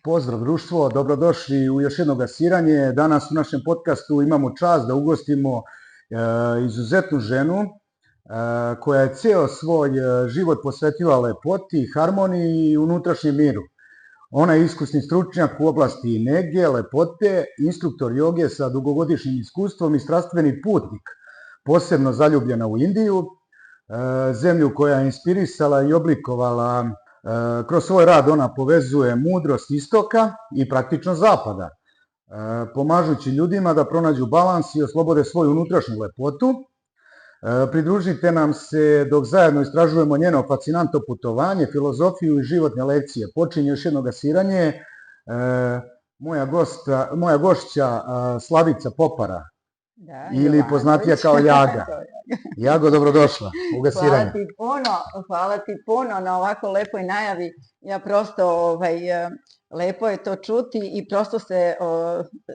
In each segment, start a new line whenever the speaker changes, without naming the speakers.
Pozdrav društvo, dobrodošli u još jedno gasiranje. Danas u našem podcastu imamo čast da ugostimo izuzetnu ženu koja je ceo svoj život posvetila lepoti, harmoniji i unutrašnjem miru. Ona je iskusni stručnjak u oblasti nege, lepote, instruktor joge sa dugogodišnjim iskustvom i strastveni putnik, posebno zaljubljena u Indiju, zemlju koja je inspirisala i oblikovala. Kroz svoj rad ona povezuje mudrost istoka i praktičnost zapada, pomažući ljudima da pronađu balans i oslobode svoju unutrašnju lepotu. Pridružite nam se dok zajedno istražujemo njeno fascinantno putovanje, filozofiju i životne lekcije. Počinje još jedno gasiranje. Moja gošća Slavica Popara, ili poznatija kao Jaga. Jago, dobrodošla u gasiranje.
Hvala ti puno na ovako lepoj najavi. Ja prosto, lepo je to čuti i prosto se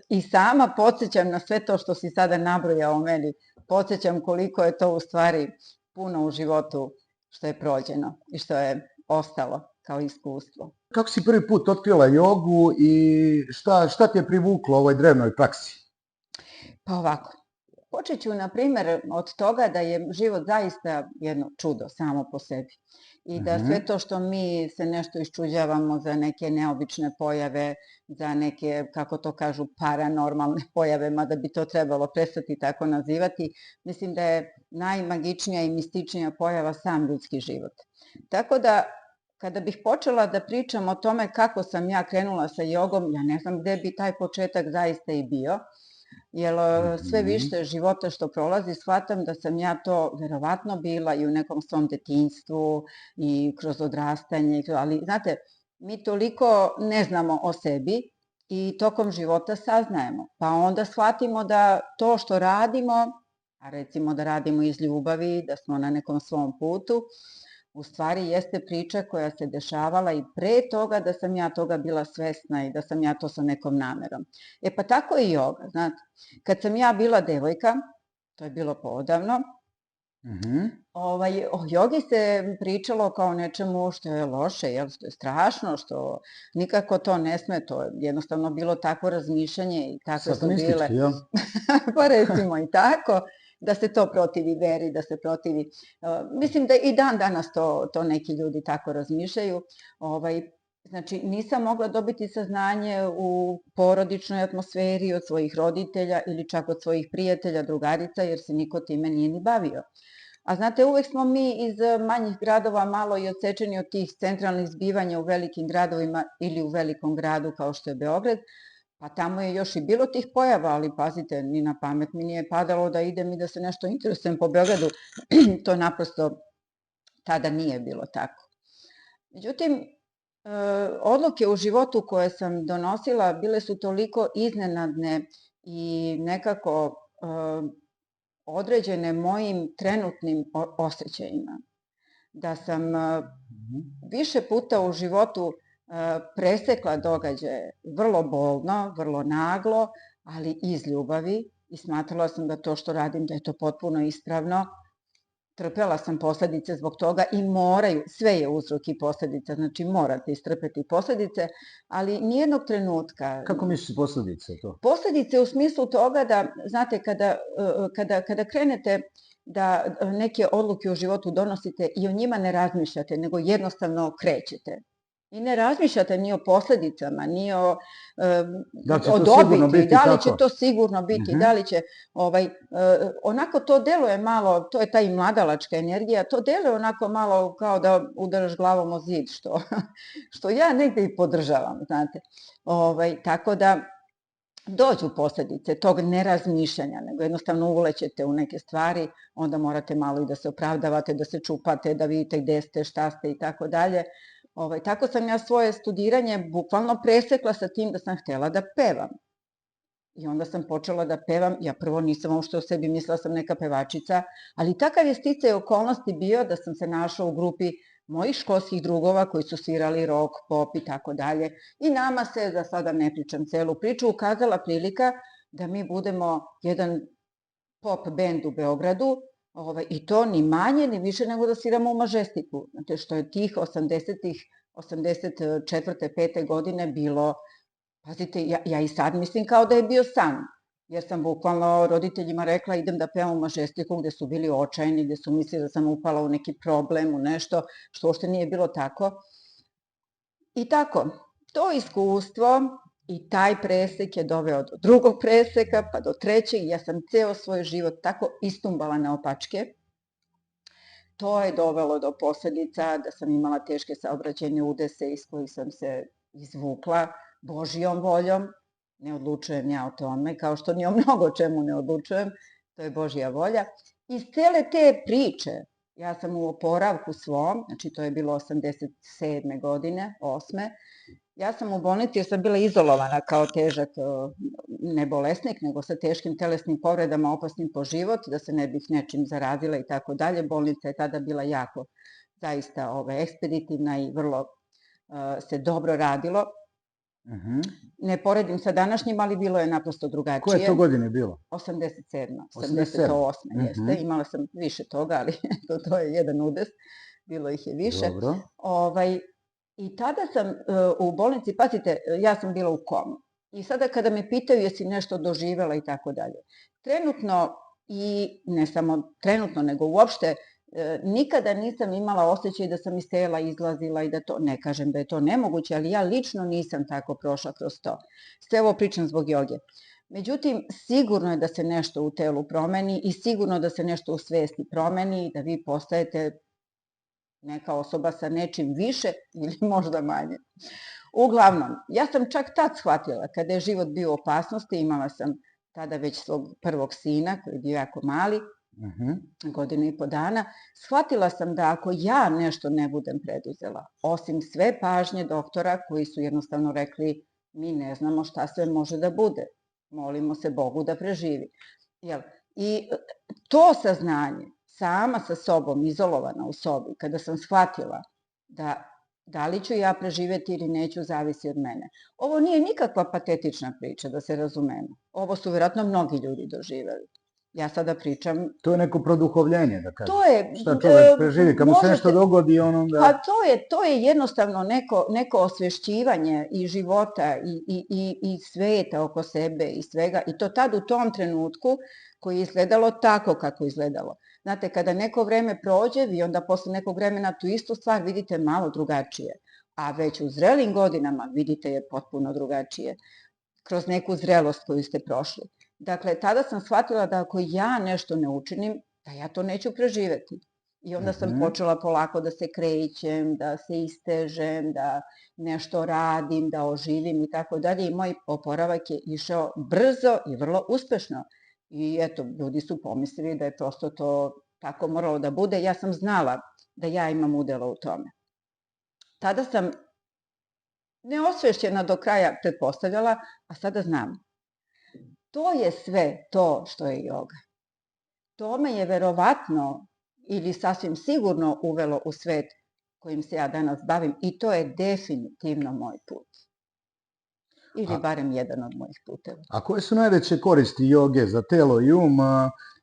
i sama podsjećam na sve to što si sada nabrojao o meni. Podsjećam koliko je to u stvari puno u životu što je prođeno i što je ostalo kao iskustvo.
Kako si prvi put otkrila jogu i šta te je privuklo ovoj drevnoj praksi?
Pa ovako, počet ću na primjer od toga da je život zaista jedno čudo samo po sebi i da sve to što mi se nešto iščuđavamo za neke neobične pojave, za neke, kako to kažu, paranormalne pojave, mada bi to trebalo prestati tako nazivati, mislim da je najmagičnija i mističnija pojava sam ljudski život. Tako da, kada bih počela da pričam o tome kako sam ja krenula sa jogom, ja ne znam gde bi taj početak zaista i bio, jer sve više života što prolazi shvatam da sam ja to verovatno bila i u nekom svom detinjstvu i kroz odrastanje, ali znate, mi toliko ne znamo o sebi i tokom života saznajemo, pa onda shvatimo da to što radimo, a recimo da radimo iz ljubavi, da smo na nekom svom putu, u stvari jeste priča koja se dešavala i pre toga da sam ja toga bila svesna i da sam ja to sa nekom namerom. E pa tako i joga, znate. Kad sam ja bila devojka, to je bilo poodavno, o jogi se pričalo kao nečemu što je loše, što je strašno, što nikako to ne sme, to je jednostavno bilo takvo razmišljanje i takve su bile...
jel?
Pa recimo i tako. Da se to protivi veri, da se protivi... Mislim da i dan danas to neki ljudi tako razmišljaju. Znači, nisam mogla dobiti saznanje u porodičnoj atmosferi od svojih roditelja ili čak od svojih prijatelja, drugarica, jer se niko time nije ni bavio. A znate, uvek smo mi iz manjih gradova malo i odsečeni od tih centralnih zbivanja u velikim gradovima ili u velikom gradu kao što je Beograd, pa tamo je još i bilo tih pojava, ali pazite, ni na pamet mi nije padalo da idem i da se nešto interesujem po Beogradu. To naprosto tada nije bilo tako. Međutim, odluke u životu koje sam donosila bile su toliko iznenadne i nekako određene mojim trenutnim osjećajima, da sam više puta u životu presekla događaje vrlo bolno, vrlo naglo, ali iz ljubavi i smatrala sam da to što radim da je to potpuno ispravno. Trpela sam posledice zbog toga i moraju, sve je uzrok i posledica, znači morate istrpeti posledice, ali nijednog trenutka...
Kako misliš posledice to?
Posledice u smislu toga da, znate, kada krenete da neke odluke u životu donosite i o njima ne razmišljate, nego jednostavno krećete. I ne razmišljate ni o posledicama, ni o dobiti, da li će to sigurno biti, da li će, onako to deluje malo, to je ta i mladalačka energija, to deluje onako malo kao da udaraš glavom o zid, što ja negde i podržavam, znate. Tako da dođu posledice tog nerazmišljanja, nego jednostavno ulećete u neke stvari, onda morate malo i da se opravdavate, da se čupate, da vidite gde ste, šta ste i tako dalje. Tako sam ja svoje studiranje bukvalno presekla sa tim da sam htela da pevam. I onda sam počela da pevam, ja prvo nisam uopšte o sebi mislila sam neka pevačica, ali takav je sticaj okolnosti bio da sam se našla u grupi mojih školskih drugova koji su svirali rock, pop i tako dalje. I nama se, da sada ne pričam celu priču, ukazala prilika da mi budemo jedan pop bend u Beogradu, I to ni manje, ni više nego da sviramo u Mažestiku. Znate, što je tih 80-ih, 84. 5. godine bilo, pazite, ja i sad mislim kao da je bio san. Jer sam bukvalno roditeljima rekla idem da pevam u Mažestiku, gde su bili očajni, gde su mislili da sam upala u neki problem, u nešto, što uopšte nije bilo tako. I tako, to iskustvo i taj presek je doveo do drugog preseka, pa do trećeg, ja sam ceo svoj život tako istumbala na opačke. To je dovelo do posledica da sam imala teške saobraćajne udese iz kojih sam se izvukla Božijom voljom. Ne odlučujem ja o tome, kao što ni o mnogo čemu ne odlučujem, to je Božja volja. Iz cele te priče, ja sam u oporavku svom, znači to je bilo 87. godine, 8. Ja sam u bolnici jer sam bila izolovana kao težak, ne bolesnik, nego sa teškim telesnim povredama, opasnim po život, da se ne bih nečim zarazila i tako dalje. Bolnica je tada bila jako, zaista ekspeditivna i vrlo se dobro radilo. Ne poredim sa današnjim, ali bilo je naprosto drugačije.
Koje to godine bilo?
87. 88. jeste. Imala sam više toga, ali to je jedan udes. Bilo ih je više.
Dobro.
I tada sam u bolnici, pazite, ja sam bila u komu. I sada kada me pitaju jesi nešto doživela i tako dalje. Trenutno, i ne samo trenutno, nego uopšte, nikada nisam imala osjećaj da sam iz tela izlazila i da to, ne kažem da je to nemoguće, ali ja lično nisam tako prošla kroz to. Sve ovo pričam zbog joge. Međutim, sigurno je da se nešto u telu promeni i sigurno da se nešto u svesti promeni i da vi postajete neka osoba sa nečim više ili možda manje. Uglavnom, ja sam čak tad shvatila, kada je život bio u opasnosti, imala sam tada već svog prvog sina, koji je bio jako mali, godinu i po dana, shvatila sam da ako ja nešto ne budem preduzela, osim sve pažnje doktora koji su jednostavno rekli mi ne znamo šta sve može da bude, molimo se Bogu da preživi. I to saznanje, sama sa sobom, izolovana u sobi, kada sam shvatila da li ću ja preživeti ili neću, zavisi od mene. Ovo nije nikakva patetična priča, da se razumemo. Ovo su vjerojatno mnogi ljudi doživeli. Ja sada pričam...
To je neko produhovljenje, da kažem.
To je...
Šta čovek preživi, kad mu se nešto dogodi, on onda...
Pa to je jednostavno neko osvešćivanje i života i sveta oko sebe i svega. I to tad u tom trenutku koji je izgledalo tako kako je izgledalo. Znate, kada neko vreme prođe, vi onda posle nekog vremena tu istu stvar vidite malo drugačije. A već u zrelim godinama vidite je potpuno drugačije. Kroz neku zrelost koju ste prošli. Dakle, tada sam shvatila da ako ja nešto ne učinim, da ja to neću preživeti. I onda sam počela polako da se krećem, da se istežem, da nešto radim, da oživim i tako dalje. I moj oporavak je išao brzo i vrlo uspešno. I eto, ljudi su pomislili da je prosto to tako moralo da bude. Ja sam znala da ja imam udela u tome. Tada sam neosvešćena do kraja pretpostavljala, a sada znam. To je sve to što je joga. To me je verovatno ili sasvim sigurno uvelo u svet kojim se ja danas bavim i to je definitivno moj put. Ili barem jedan od mojih puteva.
A koje su najveće koristi joge za telo i um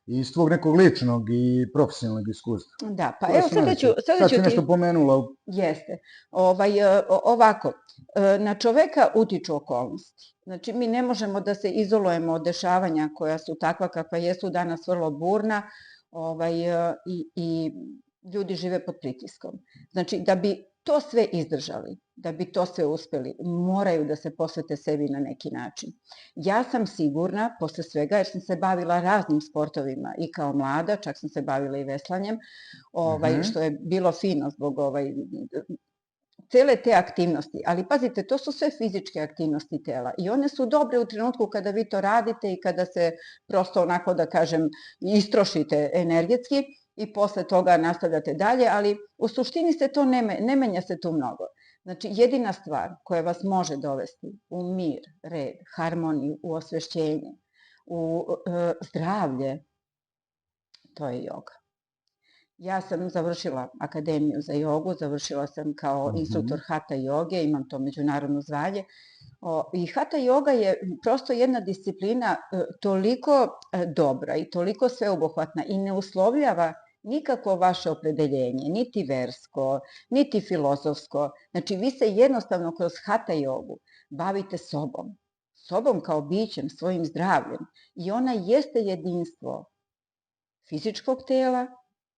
i iz tvog nekog ličnog i profesionalnog iskustva?
Da, pa evo sada ću ti...
Sad si nešto pomenula.
Jeste. Ovako, na čoveka utiču okolnosti. Znači, mi ne možemo da se izolujemo od dešavanja koja su takva kakva jesu danas vrlo burna i ljudi žive pod pritiskom. Znači, da bi to sve izdržali, da bi to sve uspeli, moraju da se posvete sebi na neki način. Ja sam sigurna, posle svega, jer sam se bavila raznim sportovima i kao mlada, čak sam se bavila i veslanjem, što je bilo fino zbog cele te aktivnosti. Ali pazite, to su sve fizičke aktivnosti tela i one su dobre u trenutku kada vi to radite i kada se prosto onako, da kažem, istrošite energetski, i posle toga nastavljate dalje, ali u suštini se to ne menja se tu mnogo. Znači, jedina stvar koja vas može dovesti u mir, red, harmoniju, u osvešćenje, u zdravlje, to je joga. Ja sam završila akademiju za jogu, završila sam kao instruktor Hatha joge, imam to međunarodno zvanje. I Hatha yoga je prosto jedna disciplina toliko dobra i toliko sveobuhvatna i ne uslovljava nikako vaše opredeljenje, niti versko, niti filozofsko. Znači, vi se jednostavno kroz Hatha yogu bavite sobom kao bićem, svojim zdravljem. I ona jeste jedinstvo fizičkog tela,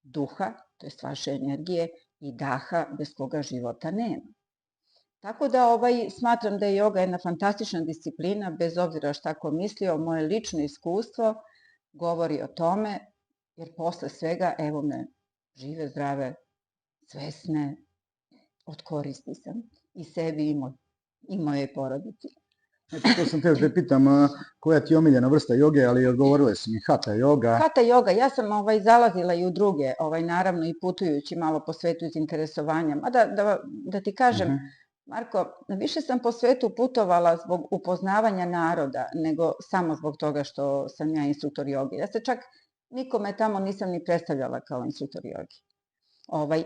duha, to je vaše energije, i daha bez koga života nema. Tako da smatram da je joga jedna fantastična disciplina, bez obzira šta ko mislio, moje lično iskustvo govori o tome, jer posle svega, evo me, žive, zdrave, svesne, od koristi sam i sebi i mojej porodici.
Znači, to sam te da pitam, koja ti je omiljena vrsta joge, ali odgovorila si mi Hatha yoga.
Hatha yoga, ja sam zalazila i u druge, naravno i putujući malo po svetu iz interesovanja. Mada da ti kažem, Marko, više sam po svetu putovala zbog upoznavanja naroda, nego samo zbog toga što sam ja instruktor joge. Ja se čak nikome tamo nisam ni predstavljala kao instruktor joge.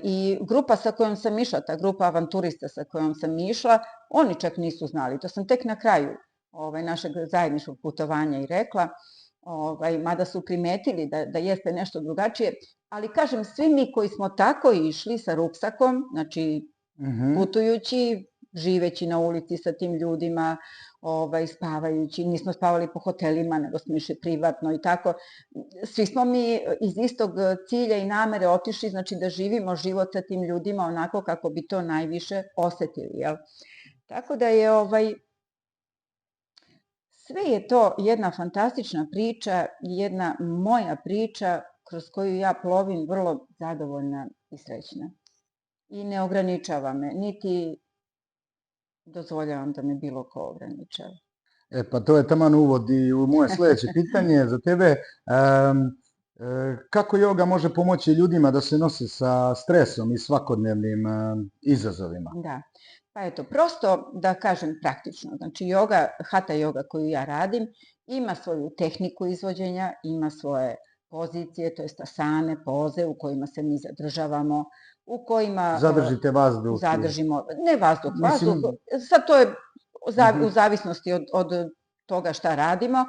I grupa sa kojom sam išla, ta grupa avanturista sa kojom sam išla, oni čak nisu znali. To sam tek na kraju našeg zajedničkog putovanja i rekla, mada su primetili da jeste nešto drugačije. Ali kažem, svi mi koji smo tako išli sa ruksakom, znači putujući, živeći na ulici sa tim ljudima, spavajući, nismo spavali po hotelima, nego smo išli privatno i tako. Svi smo mi iz istog cilja i namere otišli, znači da živimo život sa tim ljudima onako kako bi to najviše osetili, jel? Tako da je sve je to jedna fantastična priča, jedna moja priča kroz koju ja plovim vrlo zadovoljna i srećna. I ne ograničava me, niti dozvoljavam da me bilo ko ograničava.
Pa to je taman uvod i u moje sljedeće pitanje za tebe. Kako joga može pomoći ljudima da se nose sa stresom i svakodnevnim izazovima?
Da, pa eto, prosto da kažem praktično. Znači, Hatha yoga koju ja radim ima svoju tehniku izvođenja, ima svoje pozicije, to jest asane, poze u kojima se mi zadržavamo, u kojima
zadržite vazduh.
Zadržimo, ne vazduh, sad to je u zavisnosti od toga šta radimo,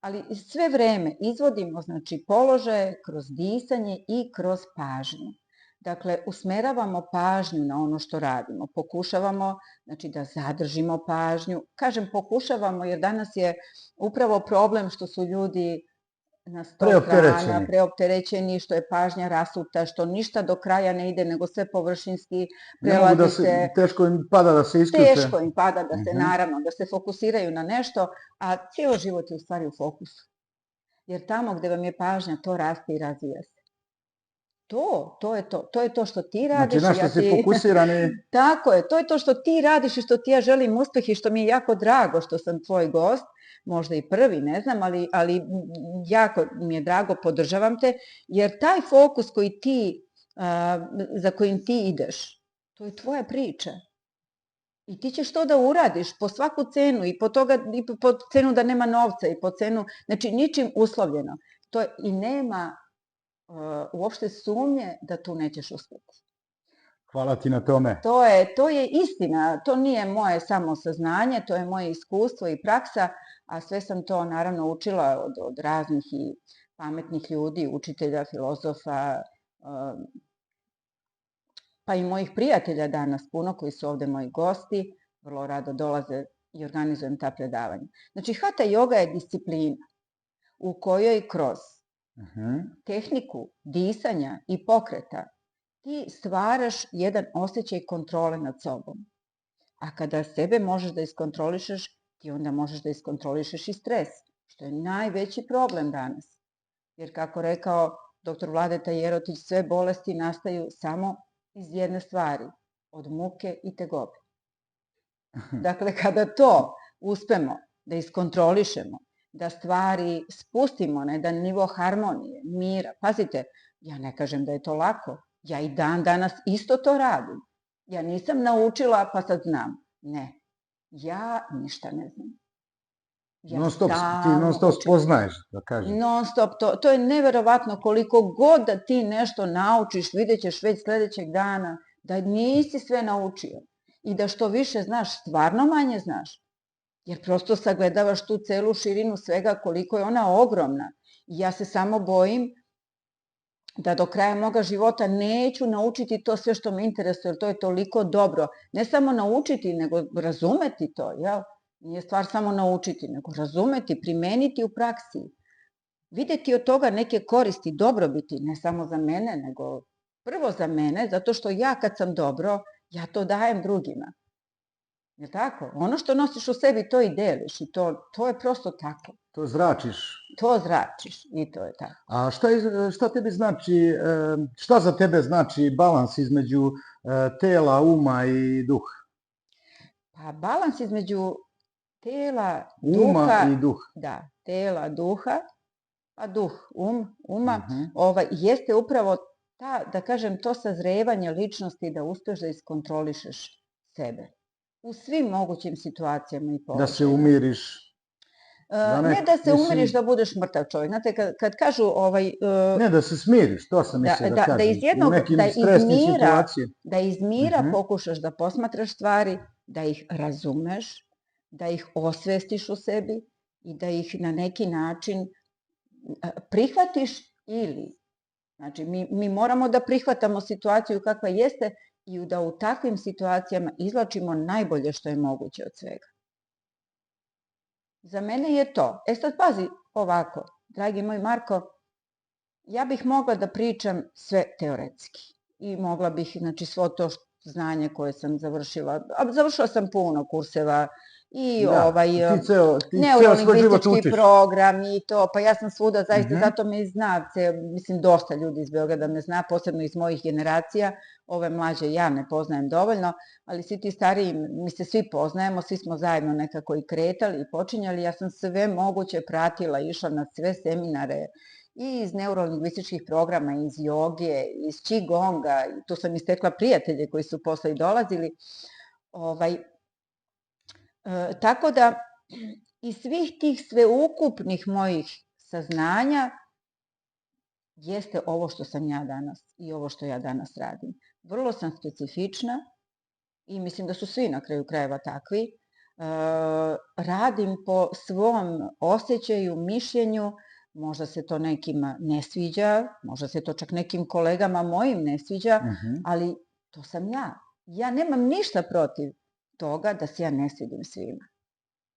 ali sve vreme izvodimo, znači, položaje kroz disanje i kroz pažnju. Dakle, usmeravamo pažnju na ono što radimo, pokušavamo, znači, da zadržimo pažnju. Kažem pokušavamo jer danas je upravo problem što su ljudi na 100 strana, preopterećeni, što je pažnja rasuta, što ništa do kraja ne ide, nego sve površinski prelazi se.
Teško im pada da se isključe.
Teško im pada da se, naravno, da se fokusiraju na nešto, a cijel život je u stvari u fokusu. Jer tamo gde vam je pažnja, to raste i razvija se. To je to što ti radiš.
Znači, na što si fokusirani.
Tako je, to je to što ti radiš i što ti ja želim uspeh i što mi je jako drago što sam tvoj gost, možda i prvi, ne znam, ali jako mi je drago, podržavam te, jer taj fokus za kojim ti ideš, to je tvoja priča. I ti ćeš to da uradiš po svaku cenu i po cenu da nema novca i po cenu, znači ničim uslovljeno. I nema uopšte sumnje da tu nećeš uspjeti.
Hvala ti na tome.
To je istina, to nije moje samo saznanje, to je moje iskustvo i praksa, a sve sam to naravno učila od raznih i pametnih ljudi, učitelja, filozofa, pa i mojih prijatelja danas puno koji su ovde moji gosti, vrlo rado dolaze i organizujem ta predavanja. Znači, Hatha yoga je disciplina u kojoj kroz tehniku disanja i pokreta ti stvaraš jedan osjećaj kontrole nad sobom. A kada sebe možeš da iskontrolišeš, ti onda možeš da iskontrolišeš i stres, što je najveći problem danas. Jer kako rekao dr. Vladeta Jerotić, sve bolesti nastaju samo iz jedne stvari, od muke i tegobe. Dakle, kada to uspemo da iskontrolišemo, da stvari spustimo na jedan nivo harmonije, mira. Pazite, ja ne kažem da je to lako. Ja i dan danas isto to radim. Ja nisam naučila pa sad znam. Ne. Ja ništa ne znam.
Ti non stop spoznaješ, da kažem.
Non stop. To je neverovatno koliko god da ti nešto naučiš, vidjet ćeš već sledećeg dana da nisi sve naučio. I da što više znaš, stvarno manje znaš. jer prosto sagledavaš tu celu širinu svega koliko je ona ogromna. I ja se samo bojim da do kraja moga života neću naučiti to sve što me interesuje, jer to je toliko dobro. Ne samo naučiti, nego razumeti to, jel? Nije stvar samo naučiti, nego razumeti, primeniti u praksi. Videti od toga neke koristi, dobrobiti, ne samo za mene, nego prvo za mene, zato što ja kad sam dobro, ja to dajem drugima. Je tako? Ono što nosiš u sebi, to i deliš i to je prosto tako.
To zračiš.
To zračiš i to je tako.
A šta tebi znači, šta za tebe znači balans između tela, uma i duha?
Pa balans između tela,
Uma
duha,
i duh.
da, tela, duha, pa duh, uma,
Mhm.
jeste upravo da kažem, to sazrevanje ličnosti da uspeš da iskontrolišeš sebe. U svim mogućim situacijama i položajima.
Da se umiriš.
Ne da se umiriš da budeš mrtav čovjek. Znate, kad kažu...
Ne, da se smiriš, to sam mislio da kažem. U nekim stresnim situacijama.
Da iz mira pokušaš da posmatraš stvari, da ih razumeš, da ih osvestiš u sebi i da ih na neki način prihvatiš ili... Znači, mi moramo da prihvatamo situaciju kakva jeste i da u takvim situacijama izvlačimo najbolje što je moguće od svega. Za mene je to. Sad pazi ovako, dragi moj Marko, ja bih mogla da pričam sve teoretski i mogla bih, znači, svo to znanje koje sam završila, a završila sam puno kurseva i neurolingvistički program i to, pa ja sam svuda, zaista, zato me i zna, mislim, dosta ljudi iz Beograda me zna, posebno iz mojih generacija, ove mlađe ja ne poznajem dovoljno, ali svi ti stariji, mi se svi poznajemo, svi smo zajedno nekako i kretali i počinjali, ja sam sve moguće pratila, išla na sve seminare i iz neurolingvističkih programa, iz joge, iz qigonga, tu sam istekla prijatelje koji su posle i dolazili, tako da iz svih tih sveukupnih mojih saznanja jeste ovo što sam ja danas i ovo što ja danas radim. Vrlo sam specifična i mislim da su svi na kraju krajeva takvi. Radim po svom osjećaju, mišljenju, možda se to nekima ne sviđa, možda se to čak nekim kolegama mojim ne sviđa, ali to sam ja. Ja nemam ništa protiv toga da se ja ne svidim svima.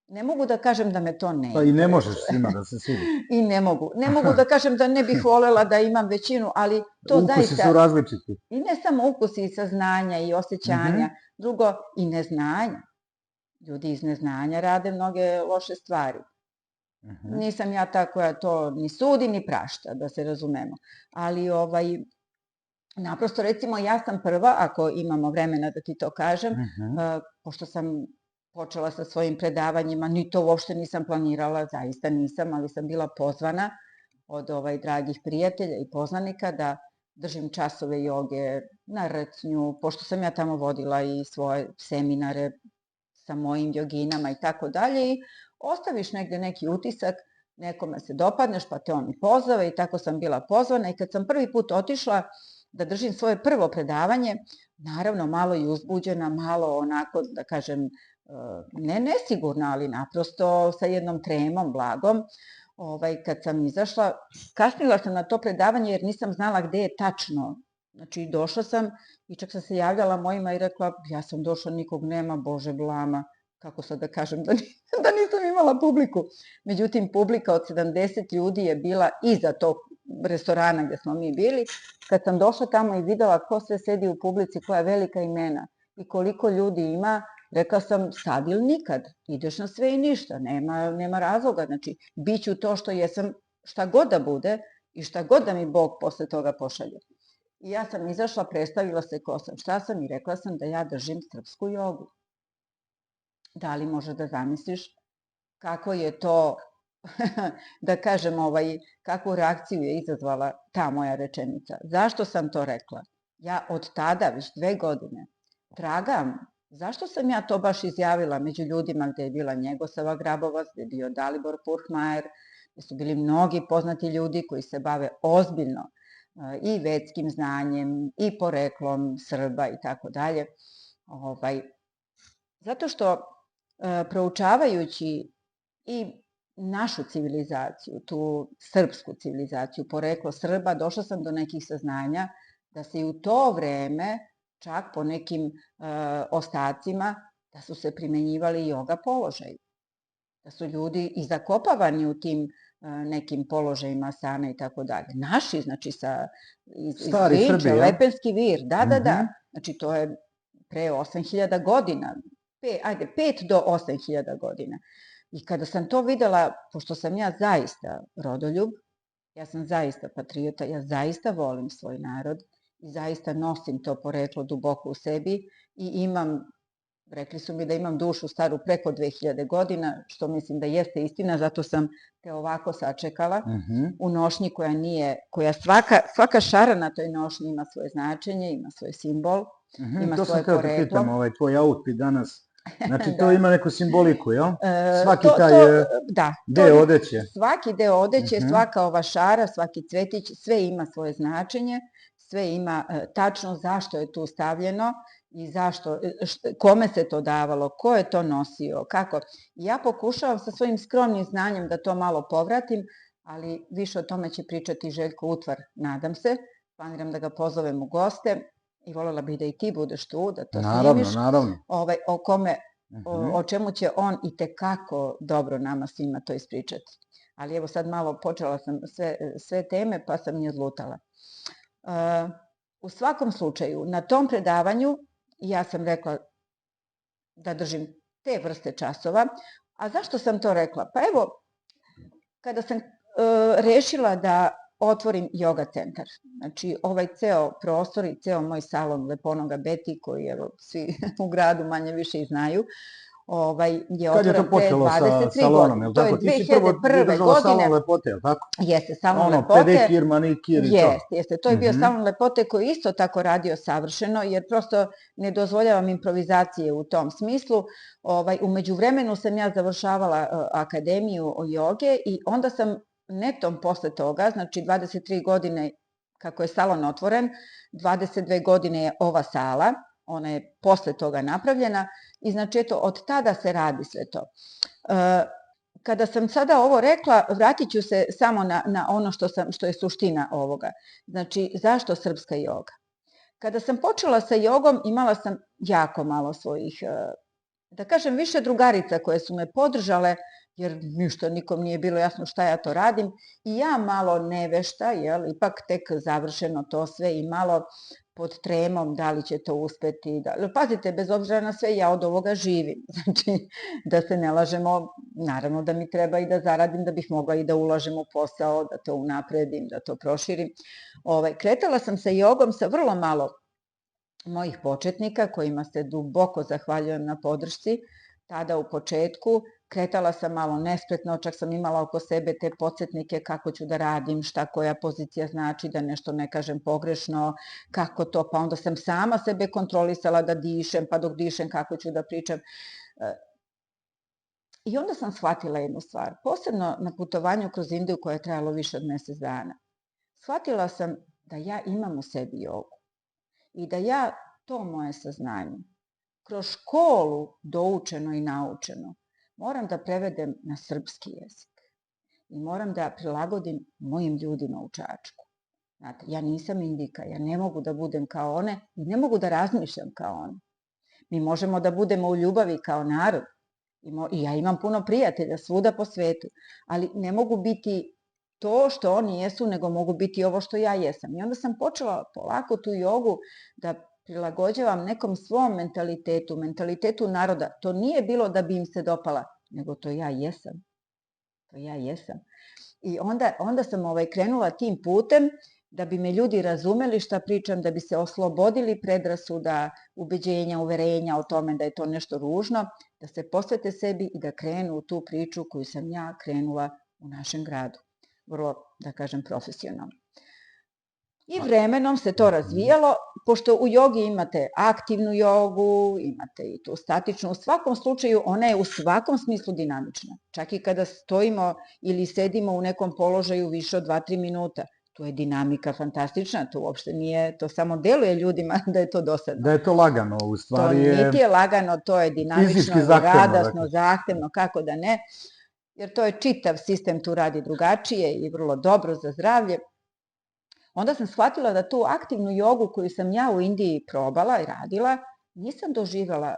Ne mogu da kažem da me to ne...
Pa i ne možeš svima da se svidiš.
I ne mogu. Ne mogu da kažem da ne bih volela da imam većinu, ali to zaista...
Ukusi su različiti.
I ne samo ukusi i saznanja i osjećanja, drugo i neznanja. Ljudi iz neznanja rade mnoge loše stvari. Nisam ja ta koja to ni sudi ni prašta, da se razumemo. Ali naprosto, recimo, ja sam prva, ako imamo vremena da ti to kažem, pošto sam počela sa svojim predavanjima, ni to uopšte nisam planirala, zaista nisam, ali sam bila pozvana od dragih prijatelja i poznanika da držim časove joge na Rcnju, pošto sam ja tamo vodila i svoje seminare sa mojim joginama i tako dalje, i ostaviš negde neki utisak, nekome se dopadneš, pa te oni pozove, i tako sam bila pozvana. I kad sam prvi put otišla da držim svoje prvo predavanje, naravno malo i uzbuđena, malo onako, da kažem, ne nesigurna, ali naprosto sa jednom tremom, blagom, kad sam izašla, kasnila sam na to predavanje jer nisam znala gde je tačno. Znači, došla sam i čak sam se javljala mojima i rekla, ja sam došla, nikog nema, Bože blama, kako sad da kažem da nisam imala publiku. Međutim, publika od 70 ljudi je bila iza tog restorana gde smo mi bili. Kad sam došla tamo i videla ko sve sedi u publici, koja velika imena i koliko ljudi ima, rekla sam, sad ili nikad, ideš na sve i ništa, nema razloga, znači, bit ću to što jesam, šta god da bude i šta god da mi Bog posle toga pošalje. I ja sam izašla, predstavila se ko sam, šta sam, i rekla sam da ja držim srpsku jogu. Da li može da zamisliš kako je to, da kažem, kakvu reakciju je izazvala ta moja rečenica? Zašto sam to rekla? Ja od tada, već 2 godine, tragam. Zašto sam ja to baš izjavila među ljudima gde je bila Njegosava Grabovac, gde je bio Dalibor Purhmajer, gde su bili mnogi poznati ljudi koji se bave ozbiljno i vedskim znanjem i poreklom Srba i tako dalje. Zato što proučavajući i našu civilizaciju, tu srpsku civilizaciju, poreklo Srba, došla sam do nekih saznanja da se i u to vreme, čak po nekim ostacima, da su se primenjivali joga položaji. Da su ljudi i zakopavani u tim nekim položajima asana i tako dalje. Naši, znači iz Vinče, Lepenski vir, da. Znači to je pre 8000 godina, 5 do 8000 godina. I kada sam to videla, pošto sam ja zaista rodoljub, ja sam zaista patriota, ja zaista volim svoj narod i zaista nosim to poreklo duboko u sebi i imam, rekli su mi da imam dušu staru preko 2000 godina, što mislim da jeste istina, zato sam te ovako sačekala u nošnji koja svaka šara na toj nošnji ima svoje značenje, ima svoj simbol, ima
to
svoje
poreklo. To sam htio da pitam, tvoj outfit danas, znači to ima neku simboliku, jel? Svaki taj deo odeće.
Svaki deo odeće, svaka ova šara, svaki cvetić, sve ima svoje značenje, sve ima tačno zašto je tu stavljeno i zašto, kome se to davalo, ko je to nosio, kako. Ja pokušavam sa svojim skromnim znanjem da to malo povratim, ali više o tome će pričati Željko Utvar, nadam se. Planiram da ga pozovem u goste i voljela bih da i ti budeš tu, da to snimiš.
Naravno.
O čemu će on i tekako dobro nama svima to ispričati. Ali evo sad malo počela sam sve teme pa sam i odlutala. U svakom slučaju, na tom predavanju ja sam rekla da držim te vrste časova. A zašto sam to rekla? Pa evo, kada sam rešila da otvorim yoga centar, znači ovaj ceo prostor i ceo moj salon Leponoga Beti, koji evo svi u gradu manje više i znaju, je otvoren pre 23 godine.
To je 2001. godine. Salon lepote, je li tako?
Jeste, salon lepote.
Pedikir, manikir i to.
Jeste, to je bio salon lepote koji je isto tako radio savršeno, jer prosto ne dozvoljavam improvizacije u tom smislu. U međuvremenu sam ja završavala akademiju joge i onda sam netom posle toga, znači 23 godine kako je salon otvoren, 22 godine je ova sala, ona je posle toga napravljena i znači eto od tada se radi sve to. Kada sam sada ovo rekla, vratit ću se samo na ono što je suština ovoga. Znači, zašto srpska joga? Kada sam počela sa jogom, imala sam jako malo svojih, da kažem, više drugarica koje su me podržale, jer ništa nikom nije bilo jasno šta ja to radim. I ja malo nevešta, ipak tek završeno to sve i malo pod tremom da li će to uspeti. Pazite, bez obzira na sve, ja od ovoga živim. Znači, da se ne lažemo, naravno da mi treba i da zaradim, da bih mogla i da ulažem u posao, da to unapredim, da to proširim. Kretala sam se jogom sa vrlo malo mojih početnika, kojima se duboko zahvaljujem na podršci. Tada u početku kretala sam malo nespretno, čak sam imala oko sebe te podsjetnike kako ću da radim, šta koja pozicija znači, da nešto ne kažem pogrešno, kako to, pa onda sam sama sebe kontrolisala da dišem, pa dok dišem kako ću da pričam. I onda sam shvatila jednu stvar, posebno na putovanju kroz Indiju koje je trajalo više od mjesec dana. Shvatila sam da ja imam u sebi jogu i da ja to moje saznanje kroz školu doučeno i naučeno moram da prevedem na srpski jezik i moram da prilagodim mojim ljudima u Čačku. Znate, ja nisam Indika, ja ne mogu da budem kao one i ne mogu da razmišljam kao one. Mi možemo da budemo u ljubavi kao narod i ja imam puno prijatelja svuda po svetu, ali ne mogu biti to što oni jesu, nego mogu biti ovo što ja jesam. I onda sam počela polako tu jogu da prilagođavam nekom svom mentalitetu naroda. To nije bilo da bi im se dopala, nego to ja jesam. To ja jesam. I onda sam krenula tim putem da bi me ljudi razumeli šta pričam, da bi se oslobodili predrasuda, ubeđenja, uverenja o tome da je to nešto ružno, da se posvete sebi i da krenu u tu priču koju sam ja krenula u našem gradu. Vrlo, da kažem, profesionalno. I vremenom se to razvijalo, pošto u jogi imate aktivnu jogu, imate i tu statičnu, u svakom slučaju ona je u svakom smislu dinamična. Čak i kada stojimo ili sedimo u nekom položaju više od 2-3 minuta, tu je dinamika fantastična, to uopšte nije, to samo deluje ljudima da je to dosadno.
Da je to lagano, u
To
stvari
niti
je
je lagano, to je dinamično,
fizički zahtevno,
radosno,
dakle.
zahtevno, kako da ne, jer to je čitav sistem tu radi drugačije i vrlo dobro za zdravlje. Onda sam shvatila da tu aktivnu jogu koju sam ja u Indiji probala i radila, nisam doživjela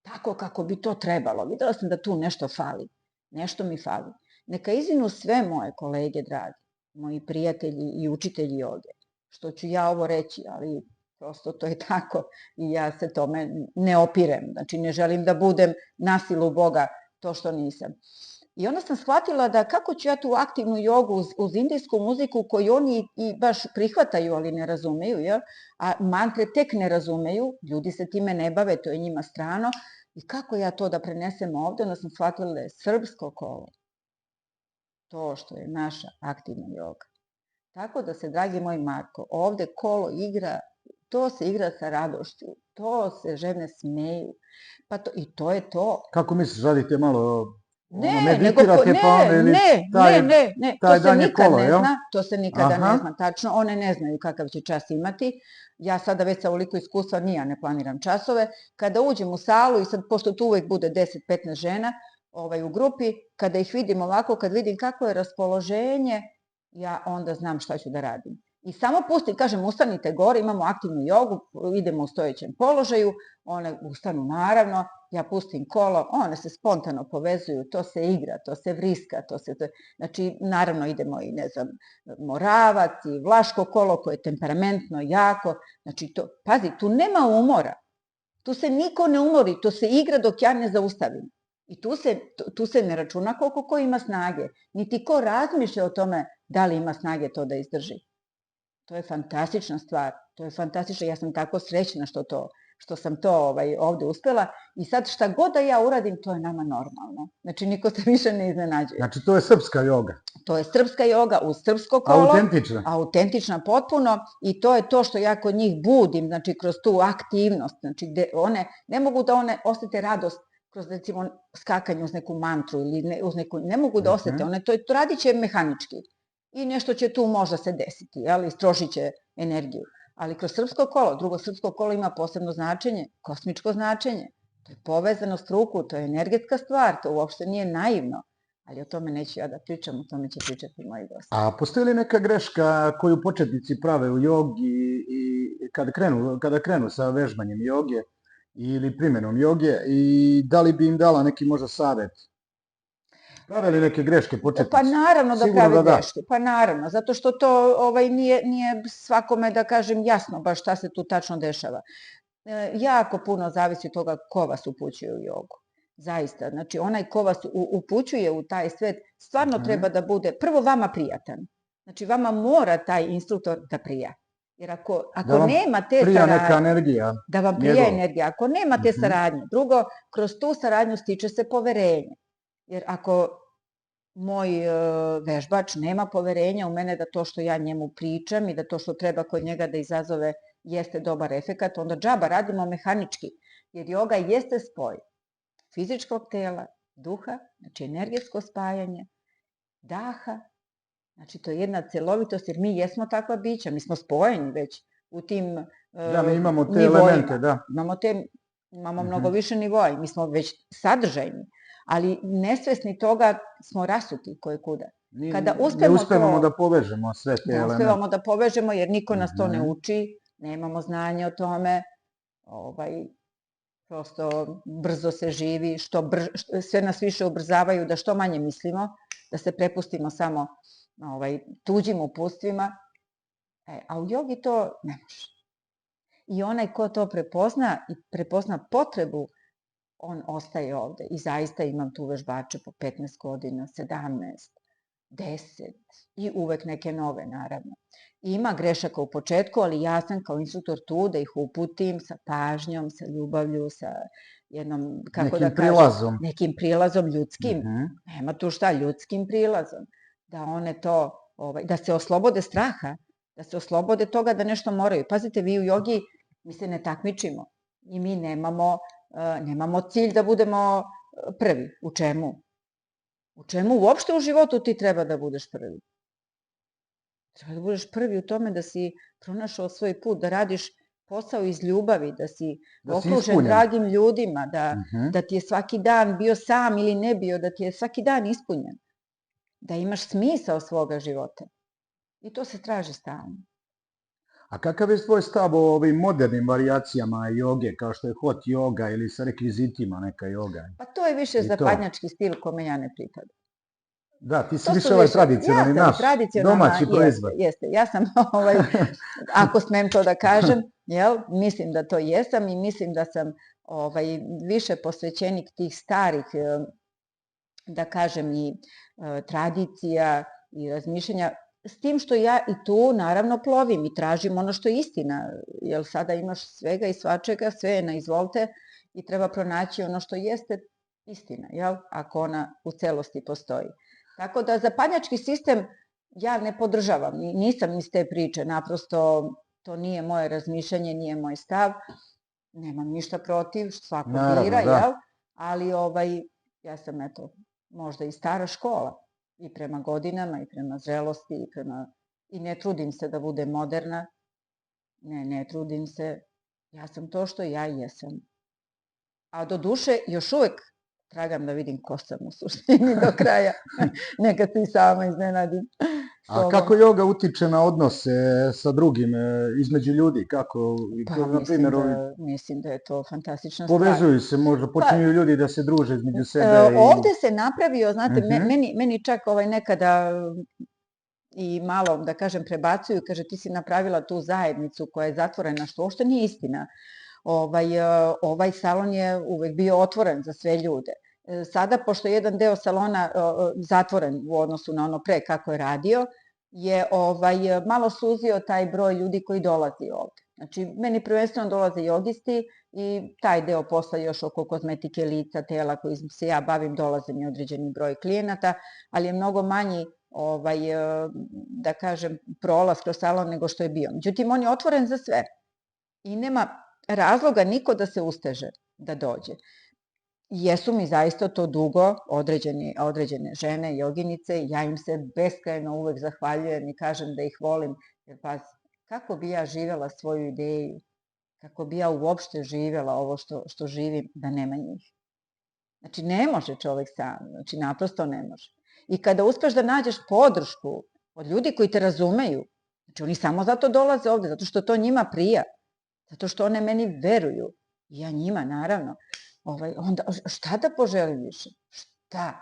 tako kako bi to trebalo. Videla sam da tu nešto fali, nešto mi fali. Neka izvinu sve moje kolege dragi, moji prijatelji i učitelji joge, što ću ja ovo reći, ali prosto to je tako i ja se tome ne opirem. Znači ne želim da budem na silu Boga to što nisam. I onda sam shvatila da kako ću ja tu aktivnu jogu uz indijsku muziku koju oni i baš prihvataju, ali ne razumeju, jel? A mantre tek ne razumeju, ljudi se time ne bave, to je njima strano. I kako ja to da prenesem ovde, onda sam shvatila da je srpsko kolo to što je naša aktivna joga. Tako da se, dragi moj Marko, ovde kolo igra, to se igra sa radošću, to se žene smeju, pa to, i to je to.
Kako misliš, radite malo,
Ne,
meditirate pa onda ili
ne, to
taj
se
dan je
nikad
kolo,
ne
jel?
zna, to se nikada
Aha.
ne zna tačno, one ne znaju kakav će čas imati, ja sada već sa ovoliko iskustva ni ja ne planiram časove, kada uđem u salu i sad, pošto tu uvek bude 10-15 žena u grupi, kada ih vidim ovako, kad vidim kako je raspoloženje, ja onda znam šta ću da radim. I samo pustim, kažem, ustanite gore, imamo aktivnu jogu, idemo u stojećem položaju, one ustanu naravno, ja pustim kolo, one se spontano povezuju, to se igra, to se vriska, znači naravno idemo i ne znam, Moravac i Vlaško kolo koje je temperamentno, jako, znači to, pazi, tu nema umora, tu se niko ne umori, to se igra dok ja ne zaustavim. I tu se ne računa koliko ko ima snage, niti ko razmišlja o tome da li ima snage to da izdrži. To je fantastična stvar, to je fantastično, ja sam tako srećna što sam to ovde uspela i sad šta god da ja uradim, to je nama normalno. Znači, niko se više ne iznenađuje.
Znači, to je srpska joga.
To je srpska joga uz srpsko kolo.
Autentična.
Autentična potpuno i to je to što ja kod njih budim, znači, kroz tu aktivnost, znači, gde one, ne mogu da one osete radost kroz, recimo, skakanje uz neku mantru ili uz neku, ne mogu da osete, one to radit će mehanički. I nešto će tu možda se desiti, istrošit će energiju. Ali kroz srpsko kolo, drugo srpsko kolo ima posebno značenje, kosmičko značenje. To je povezanost ruku, to je energetska stvar, to uopšte nije naivno. Ali o tome neću ja da pričam, o tome će pričati moji gosti.
A postoji li neka greška koju početnici prave u jogi i kada krenu sa vežbanjem joge ili primjenom joge i da li bi im dala neki možda savet? Prave li neke greške početnici?
Pa naravno da
Sigurno
prave
da.
greške, pa naravno, zato što to nije svakome, da kažem, jasno baš šta se tu tačno dešava. Jako puno zavisi od toga ko vas upućuje u jogu. Zaista, znači onaj ko vas upućuje u taj svet, stvarno treba da bude prvo vama prijatan. Znači vama mora taj instruktor da prija. Jer ako nema te
prija
saradnje,
neka energija,
da vam prija energija, ako nema te saradnje, drugo, kroz tu saradnju stiče se poverenje. Jer ako moj vežbač nema poverenja u mene da to što ja njemu pričam i da to što treba kod njega da izazove jeste dobar efekat, onda džaba radimo mehanički. Jer joga jeste spoj fizičkog tela, duha, znači energetsko spajanje, daha, znači to je jedna celovitost jer mi jesmo takva bića, mi smo spojeni već u tim nivoima.
Da, mi imamo te elemente, da.
Imamo mnogo više nivoa i mi smo već sadržajni. Ali nesvesni toga smo rasuti koje kuda.
Ne uspevamo da povežemo sve te elemente.
Ne uspevamo da povežemo jer niko nas to ne uči, nemamo znanja o tome, prosto brzo se živi, sve nas više ubrzavaju da što manje mislimo, da se prepustimo samo tuđim upustvima, a u jogi to ne može. I onaj ko to prepozna i prepozna potrebu, on ostaje ovde i zaista imam tu vežbače po 15 godina, 17, 10 i uvek neke nove naravno. Ima grešaka u početku, ali ja sam kao instruktor tu da ih uputim sa pažnjom, sa ljubavlju, sa jednom, kako da kažem, nekim prilazom ljudskim. Nema tu šta, ljudskim prilazom. Da one to, da se oslobode straha, da se oslobode toga da nešto moraju. Pazite, vi u jogi, mi se ne takmičimo i mi nemamo cilj da budemo prvi. U čemu? U čemu uopšte u životu ti treba da budeš prvi? Treba da budeš prvi u tome da si pronašao svoj put, da radiš posao iz ljubavi, da si
Da si
okružen
ispunjen.
dragim ljudima,
Mhm.
da ti je svaki dan bio sam ili ne bio, da ti je svaki dan ispunjen. Da imaš smisao svoga života. I to se traži stalno.
A kakav je tvoj stav o ovim modernim varijacijama joge, kao što je hot yoga ili sa rekvizitima neka joga?
Pa to je više
I to.
zapadnjački stil kome ja ne pripadam.
Da, ti si
To
više
su
ovaj
više,
tradicionalni
ja sam
naš,
tradicionalna,
domaći proizvod.
jeste. Ja sam, ako smem to da kažem, mislim da to jesam i mislim da sam više posvećenik tih starih, da kažem, i tradicija i razmišljanja, s tim što ja i tu naravno plovim i tražim ono što je istina, jer sada imaš svega i svačega, sve je na izvolte i treba pronaći ono što jeste istina, ako ona u celosti postoji. Tako da zapadnjački sistem ja ne podržavam, nisam iz te priče, naprosto to nije moje razmišljanje, nije moj stav, nemam ništa protiv, svako bira,
da.
ali ja sam možda i stara škola i prema godinama i prema zrelosti i ne trudim se da budem moderna, ne trudim se, ja sam to što ja jesam. A do duše još uvek tragam da vidim ko sam u suštini do kraja. Nekad se i sama iznenadim.
A kako joga utiče na odnose sa drugim, između ljudi? Kako?
Pa mislim da je to fantastična stvar.
Povezuju se, možda počinju ljudi da se druže između sebe.
Ovde se napravio, znate, meni čak nekada i malo, da kažem, prebacuju, kaže ti si napravila tu zajednicu koja je zatvorena, što uopšte nije istina. Ovaj salon je uvek bio otvoren za sve ljude. Sada, pošto je jedan deo salona zatvoren u odnosu na ono pre kako je radio, je malo suzio taj broj ljudi koji dolazi ovde. Znači, meni prvenstveno dolaze jogisti i taj deo posla još oko kozmetike lica, tela kojim se ja bavim, dolaze mi određeni broj klijenata, ali je mnogo manji da kažem, prolaz kroz salon nego što je bio. Međutim, on je otvoren za sve i nema razloga niko da se usteže da dođe. Jesu mi zaista to dugo određene žene, joginice, ja im se beskrajno uvek zahvaljujem i kažem da ih volim, jer pazi, kako bi ja živela svoju ideju, kako bi ja uopšte živela ovo što živim, da nema njih. Znači, ne može čovek sam, znači, naprosto ne može. I kada uspeš da nađeš podršku od ljudi koji te razumeju, znači, oni samo zato dolaze ovde, zato što to njima prija, zato što one meni veruju, i ja njima, naravno, onda šta da poželim više? Šta?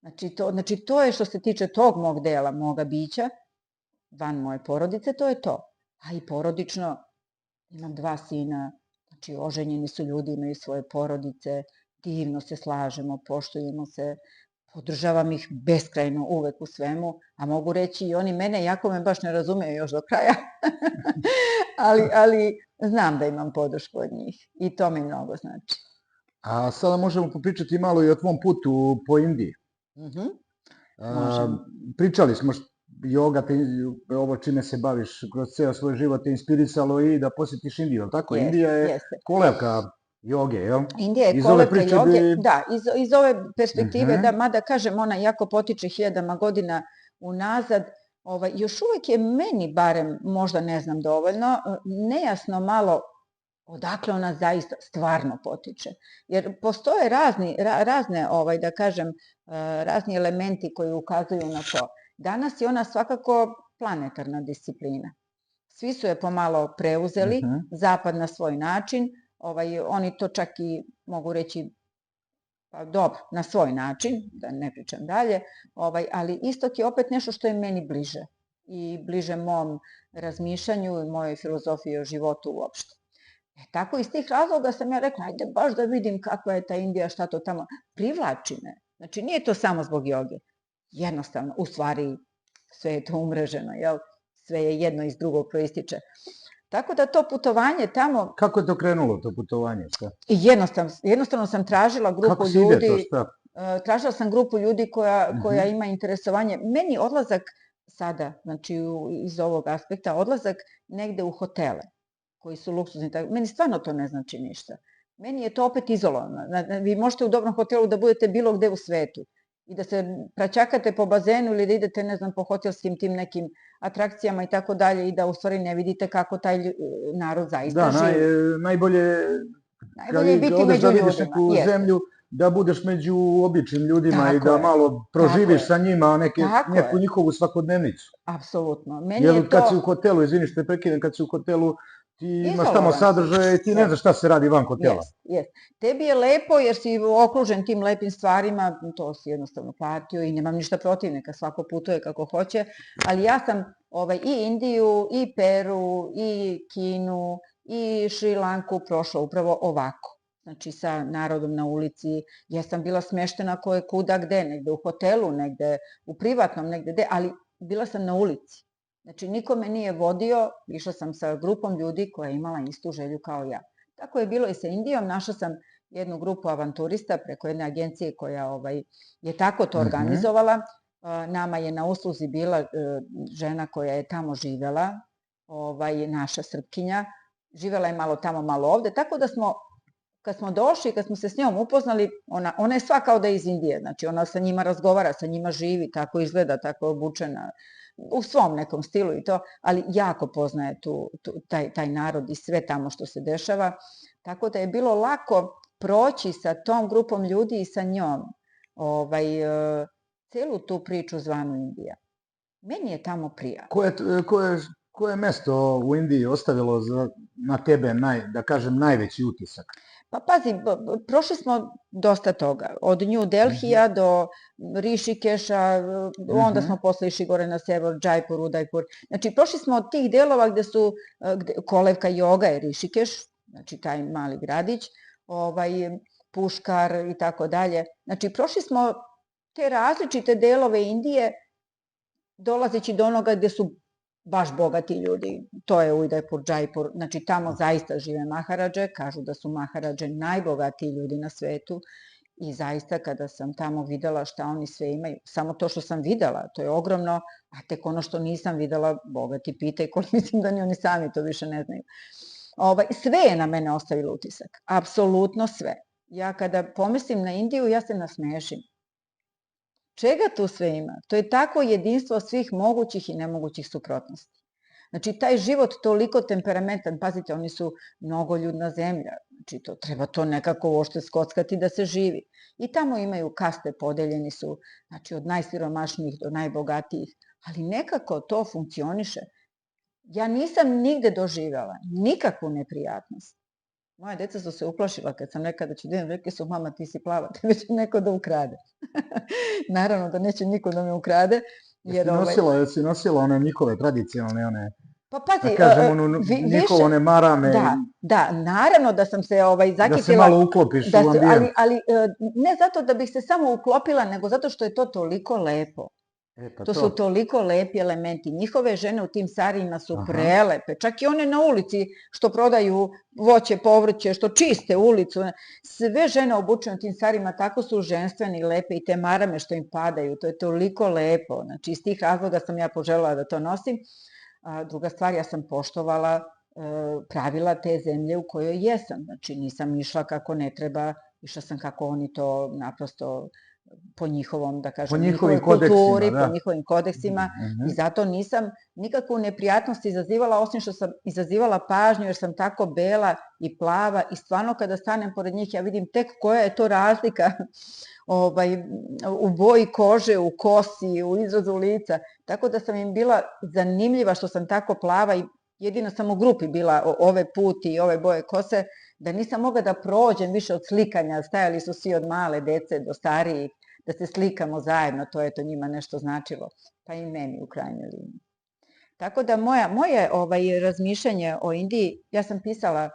Znači, to je što se tiče tog mog dela, moga bića, van moje porodice, to je to. A i porodično, imam 2 sina, znači, oženjeni su ljudi, imaju svoje porodice, divno se slažemo, poštujemo se, podržavam ih beskrajno uvek u svemu, a mogu reći i oni mene, iako me baš ne razumeju još do kraja, ali znam da imam podršku od njih i to mi mnogo znači.
A sada možemo popričati malo i o tvom putu po Indiji.
Možemo.
Pričali smo, joga, ovo čime se baviš kroz ceo svoj život te inspirisalo i da posjetiš Indiju, ali tako? Indija je kolevka joge, jel?
Indija je kolevka joge, da, iz ove perspektive, da, mada kažem, ona jako potiče hiljadama godina unazad, još uvek je meni, barem, možda ne znam dovoljno, nejasno malo odakle ona zaista stvarno potiče. Jer postoje razne, da kažem, razni elementi koji ukazuju na to. Danas je ona svakako planetarna disciplina. Svi su je pomalo preuzeli, zapad na svoj način, oni to čak i mogu reći, pa dobro, na svoj način, da ne pričam dalje, ali istok je opet nešto što je meni bliže i bliže mom razmišljanju i mojoj filozofiji o životu uopšte. Tako iz tih razloga sam ja rekla, ajde baš da vidim kakva je ta Indija, šta to tamo, privlači me. Znači, nije to samo zbog joge. Jednostavno, u stvari, sve je to umreženo, jel? Sve je jedno iz drugog proističe. Tako da to putovanje tamo...
Kako je to krenulo, to putovanje?
Jednostavno sam tražila grupu ljudi...
Kako se ide to, šta?
Tražila sam grupu ljudi koja ima interesovanje. Meni odlazak sada, znači iz ovog aspekta, odlazak negde u hotele, koji su luksuzni, meni stvarno to ne znači ništa. Meni je to opet izolovano. Vi možete u dobrom hotelu da budete bilo gde u svetu. i da se praćakate po bazenu ili da idete, ne znam, po hotelskim tim nekim atrakcijama i tako dalje i da u stvari ne vidite kako taj narod zaista živi.
Najbolje
Najbolje je biti
odeš
među
da vidiš
ljudima.
neku
Jeste.
zemlju, da budeš među običnim ljudima i
Tako
da
je.
malo proživiš sa njima
Tako
neku
je.
njihovu svakodnevnicu.
Apsolutno. Meni
Jer
je
kad si
to
u hotelu, izvini što te prekidam, kad si u hotelu, ti imaš tamo
izolovan si.
sadržaje i ti ne znaš šta se radi van hotela.
Jest. Tebi je lepo jer si okružen tim lepim stvarima, to si jednostavno platio i nemam ništa protiv, neka svako putuje kako hoće, ali ja sam i Indiju, i Peru, i Kinu, i Šri Lanku prošla upravo ovako. Znači sa narodom na ulici, jesam bila smeštena koje kuda gde, negde u hotelu, negde u privatnom, negde gde, ali bila sam na ulici. Znači, niko me nije vodio, išla sam sa grupom ljudi koja je imala istu želju kao ja. Tako je bilo i sa Indijom, našla sam jednu grupu avanturista preko jedne agencije koja je tako to organizovala. Nama je na usluzi bila žena koja je tamo živela, naša Srpkinja. Živela je malo tamo, malo ovde, tako da smo, kad smo došli, kad smo se s njom upoznali, ona je sva kao da je iz Indije, znači ona sa njima razgovara, sa njima živi, tako izgleda, tako je obučena, u svom nekom stilu i to, ali jako poznaje taj narod i sve tamo što se dešava, tako da je bilo lako proći sa tom grupom ljudi i sa njom celu tu priču zvanu Indija. Meni je tamo prijatno.
Koje mesto u Indiji ostavilo na tebe, da kažem, najveći utisak?
Pa pazi, prošli smo dosta toga, od New Delhija do Rišikeša, onda smo posle išli gore na sever, Džajpur, Udajpur. Znači, prošli smo od tih delova gde su kolevka joga je Rišikeš, znači taj mali gradić, Puškar i tako dalje. Znači, prošli smo te različite delove Indije, dolazeći do onoga gde su baš bogati ljudi, to je Udajpur, Džajpur, znači tamo zaista žive maharadže, kažu da su maharadže najbogatiji ljudi na svetu i zaista kada sam tamo videla šta oni sve imaju, samo to što sam videla, to je ogromno, a tek ono što nisam videla, Boga ti pitaj, koliko mislim da ni oni sami to više ne znaju. Sve je na mene ostavilo utisak, apsolutno sve. Ja kada pomislim na Indiju, ja se nasmešim. Čega tu sve ima? To je tako jedinstvo svih mogućih i nemogućih suprotnosti. Znači, taj život toliko temperamentan, pazite, oni su mnogoljudna zemlja, znači, treba to nekako uopšte skockati da se živi. I tamo imaju kaste, podeljeni su, znači, od najsiromašnijih do najbogatijih, ali nekako to funkcioniše. Ja nisam nigde doživjela nikakvu neprijatnost. Moja deca su se uplašila kad sam rekla da ću da idem, rekli su, mama, ti si plava, tebe će neko da ukrade. Naravno da neće niko da me ukrade.
Jesi nosila one njihove tradicionalne, one,
pa pazi,
da kažem, njihove one marame?
Da, naravno da sam se zakitila.
Da se malo uklopiš u ambijent.
Ali ne zato da bih se samo uklopila, nego zato što je to toliko lepo. To su toliko lepi elementi. Njihove žene u tim sarijima su prelepe. Čak i one na ulici što prodaju voće, povrće, što čiste ulicu. Sve žene obučene u tim sarijima tako su ženstvene i lepe i te marame što im padaju. To je toliko lepo. Znači, iz tih razloga sam ja poželjela da to nosim. Druga stvar, ja sam poštovala pravila te zemlje u kojoj jesam. Znači, nisam išla kako ne treba, išla sam kako oni to naprosto po njihovom, da kažem, njihovoj kulturi, po njihovim kodeksima i zato nisam nikakvu neprijatnost izazivala, osim što sam izazivala pažnju jer sam tako bela i plava i stvarno kada stanem pored njih ja vidim tek koja je to razlika u boji kože, u kosi, u izrazu lica, tako da sam im bila zanimljiva što sam tako plava i jedino sam u grupi bila ove puti i ove boje kose, da nisam mogla da prođem više od slikanja, stajali su svi od male dece do starijih, da se slikamo zajedno, to je to njima nešto značilo, pa i meni u krajnjoj liniji. Tako da moje razmišljanje o Indiji, ja sam pisala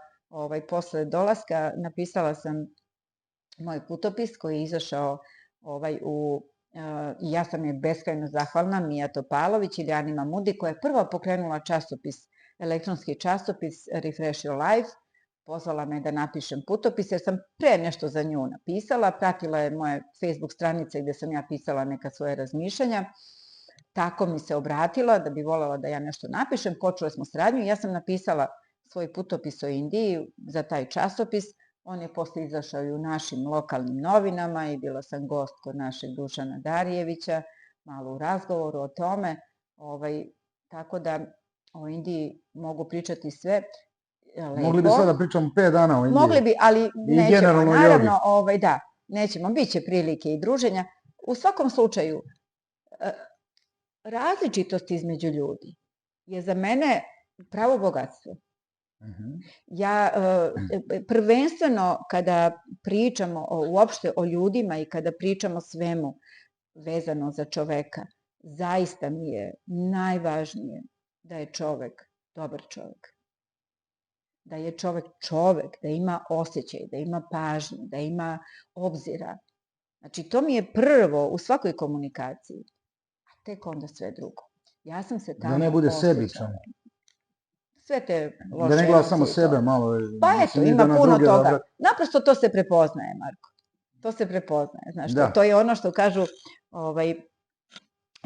posle dolaska, napisala sam moj putopis koji je izašao i ja sam je beskrajno zahvalna, Mija Topalović ili Anima Mudi, koja je prva pokrenula elektronski časopis Refresh Your Life, pozvala me da napišem putopis, jer sam pre nešto za nju napisala, pratila je moje Facebook stranice gde sam ja pisala neka svoje razmišljanja, tako mi se obratila da bi voljela da ja nešto napišem, počele smo saradnju i ja sam napisala svoj putopis o Indiji za taj časopis, On je posle izašao i u našim lokalnim novinama i bila sam gost kod našeg Dušana Darijevića, malo u razgovoru o tome. Tako da o Indiji mogu pričati sve lepo.
Mogli bi sada pričamo 5 dana o Indiji.
Mogli bi, ali
I
nećemo.
generalno
Naravno, da, nećemo. Biće prilike i druženja. U svakom slučaju, različitost između ljudi je za mene pravo bogatstvo. Ja prvenstveno kada pričamo uopšte o ljudima i kada pričamo svemu vezano za čoveka, zaista mi je najvažnije da je čovek dobar čovek. Da je čovek čovek, da ima osjećaj, da ima pažnju, da ima obzira. Znači, to mi je prvo u svakoj komunikaciji, a tek onda sve drugo. Ja sam se tamo
da ne bude sebičan.
Sve te loše emocije.
Da ne gleda samo sebe malo.
Pa eto, ima puno toga. Naprosto to se prepoznaje, Marko. To se prepoznaje. Znaš, to je ono što kažu,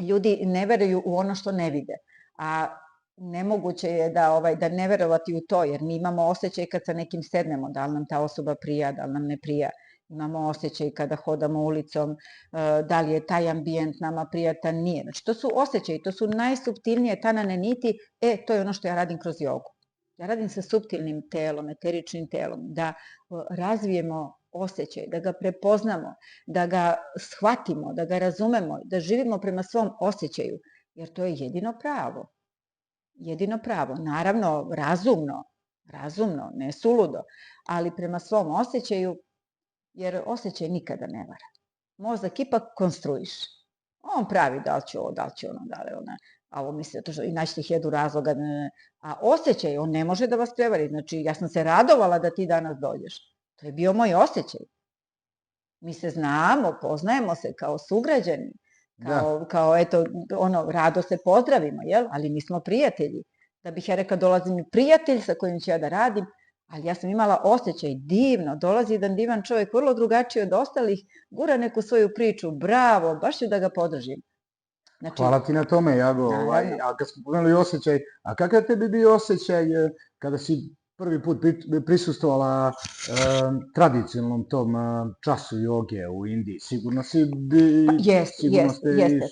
ljudi ne veruju u ono što ne vide. A nemoguće je da ne verovati u to, jer mi imamo osjećaj kad sa nekim sednemo, da li nam ta osoba prija, da li nam ne prija. Imamo osjećaj kada hodamo ulicom, da li je taj ambijent nama prijatan, nije. Znači, to su osjećaji, to su najsuptilnije tanane niti, to je ono što ja radim kroz jogu. Ja radim sa suptilnim telom, eteričnim telom, da razvijemo osjećaj, da ga prepoznamo, da ga shvatimo, da ga razumemo, da živimo prema svom osjećaju, jer to je jedino pravo. Jedino pravo, naravno razumno, ne suludo, ali prema svom osjećaju, jer osjećaj nikada ne vara. Mozak ipak konstruiše. On pravi da li će ovo, da li će ono, da li ona, a ovo misli i naći 1000 razloga. A osjećaj, on ne može da vas prevari. Znači, ja sam se radovala da ti danas dođeš. To je bio moj osjećaj. Mi se znamo, poznajemo se kao sugrađani, kao eto, rado se pozdravimo, jel? Ali mi smo prijatelji. Da bih ja rekla, dolazi mi prijatelj sa kojim ću ja da radim, ali ja sam imala osjećaj divno, dolazi jedan divan čovjek, vrlo drugačiji od ostalih, gura neku svoju priču, bravo, baš ću da ga podržim.
Hvala ti na tome, Jago. A kad smo pomenuli osjećaj, a kakav tebi bio osjećaj kada si prvi put prisustvovala tradicionalnom tom času joge u Indiji? Sigurno si...
Jeste.